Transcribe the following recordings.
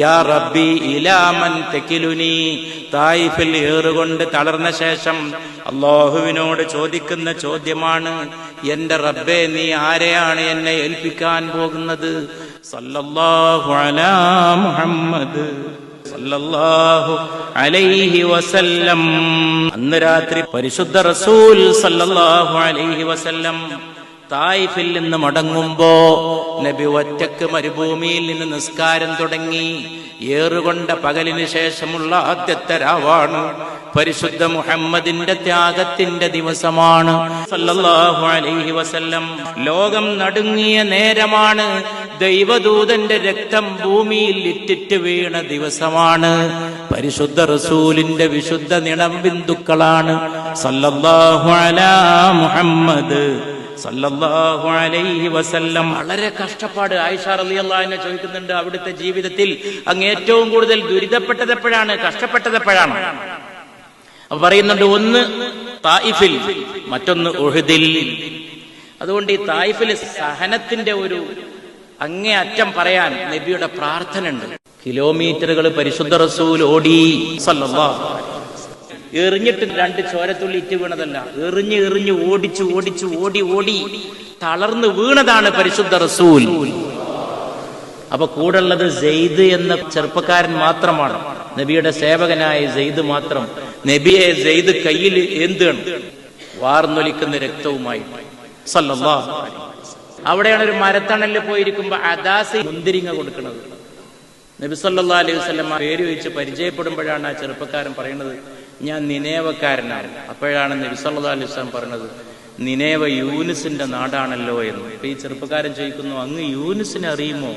യാ റബ്ബി ഇലാ മൻ തകിലുനി, തായിഫിൽ ഏറുകൊണ്ട് തളർന്ന ശേഷം അല്ലാഹുവിനോട് ചോദിക്കുന്ന ചോദ്യമാണ്, എന്റെ റബ്ബേ നീ ആരെയാണ് എന്നെ ഏൽപ്പിക്കാൻ പോകുന്നത്? സല്ലല്ലാഹു അലാ മുഹമ്മദ് സല്ലല്ലാഹു അലൈഹി വസല്ലം. അന്ന് രാത്രി പരിശുദ്ധ റസൂൽ സല്ലല്ലാഹു അലൈഹി വസല്ലം തായിഫിൽ നിന്ന് മടങ്ങുമ്പോ നബി ഒറ്റക്ക് മരുഭൂമിയിൽ നിന്ന് നിസ്കാരം തുടങ്ങി. ഏറുകൊണ്ട പകലിന് ശേഷമുള്ള ആദ്യത്തെ രാവാണ്. പരിശുദ്ധ മുഹമ്മദിന്റെ ത്യാഗത്തിന്റെ ദിവസമാണ് സല്ലല്ലാഹു അലൈഹി വസല്ലം. ലോകം നടുങ്ങിയ നേരമാണ്. ദൈവദൂതന്റെ രക്തം ഭൂമിയിൽ ഇറ്റിറ്റ് വീണ ദിവസമാണ്. പരിശുദ്ധ റസൂലിന്റെ വിശുദ്ധ നിണബിന്ദുക്കളാണ് സല്ലല്ലാഹു അലാ മുഹമ്മദ് സല്ലല്ലാഹു അലൈഹി വസല്ലം. വളരെ കഷ്ടപ്പാട്. ആയിഷ റളിയല്ലാഹു അൻഹ ചോദിക്കുന്നുണ്ട്, അവിടുത്തെ ജീവിതത്തിൽ അങ്ങ് ഏറ്റവും കൂടുതൽ ദുരിതപ്പെട്ടത് എപ്പോഴാണ്, കഷ്ടപ്പെട്ടത് എപ്പോഴാണ്? അപ്പൊ പറയുന്നുണ്ട്, ഒന്ന് തായിഫിൽ, മറ്റൊന്ന് ഉഹദിൽ. അതുകൊണ്ട് ഈ തായിഫിൽ സഹനത്തിന്റെ ഒരു അങ്ങേ അറ്റം പറയാൻ നബിയുടെ പ്രാർത്ഥന ഉണ്ട്. കിലോമീറ്ററുകൾ പരിശുദ്ധ റസൂൽ ഓടി സല്ലല്ലാഹു അലൈഹി. എറിഞ്ഞിട്ട് രണ്ട് ചോരത്തുള്ളി ഇറ്റ് വീണതല്ല, എറിഞ്ഞ് ഓടി തളർന്ന് വീണതാണ് പരിശുദ്ധ റസൂൽ. അപ്പൊ കൂടുള്ളത് സെയ്ദ് എന്ന ചെറുപ്പക്കാരൻ മാത്രമാണ്, നബിയുടെ സേവകനായ സെയ്ദ് മാത്രം. നബിയെ സെയ്ദ് കയ്യിൽ ഏന്താണ്, വാർന്നൊലിക്കുന്ന രക്തവുമായി സല്ലല്ലാഹു അലൈഹി. അവിടെയാണ് ഒരു മരത്തണലിൽ പോയിരിക്കുമ്പോ അദാസ് മുന്തിരിങ്ങ കൊടുക്കുന്നത്. നബി സല്ലല്ലാഹു അലൈഹി വസല്ലം പേര് വെച്ച് പരിചയപ്പെടുമ്പോഴാണ് ആ ചെറുപ്പക്കാരൻ പറയുന്നത്, ഞാൻ നിനേവക്കാരനാണ്. അപ്പോഴാണ് നബി സല്ലല്ലാഹു അലൈഹി വസല്ലം പറഞ്ഞത്, നിനേവ യൂനുസിന്റെ നാടാണല്ലോ എന്ന്. അപ്പൊ ഈ ചെറുപ്പക്കാരൻ ചോദിക്കുന്നു, അങ്ങ് യൂനുസിനെ അറിയുമോ?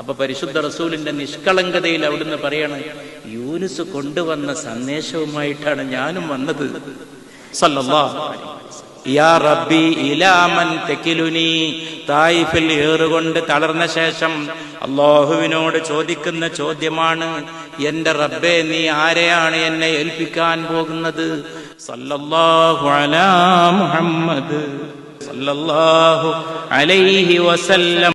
അപ്പൊ പരിശുദ്ധ റസൂലിന്റെ നിഷ്കളങ്കതയിൽ അവിടുന്ന് പറയാണ്, യൂനുസ് കൊണ്ടുവന്ന സന്ദേശവുമായിട്ടാണ് ഞാനും വന്നത് സല്ലല്ലാഹു അലൈഹി വസല്ലം. യാ റബ്ബി ഇലാ മൻ തകിലുനി, തായിഫിൽ ഏറുകൊണ്ട് തളർന്ന ശേഷം അല്ലാഹുവിനോട് ചോദിക്കുന്ന ചോദ്യമാണ്, എന്റെ റബ്ബേ നീ ആരെയാണ് എന്നെ ഏൽപ്പിക്കാൻ പോകുന്നത്? സല്ലല്ലാഹു അലാ മുഹമ്മദ് സല്ലല്ലാഹു അലൈഹി വസല്ലം.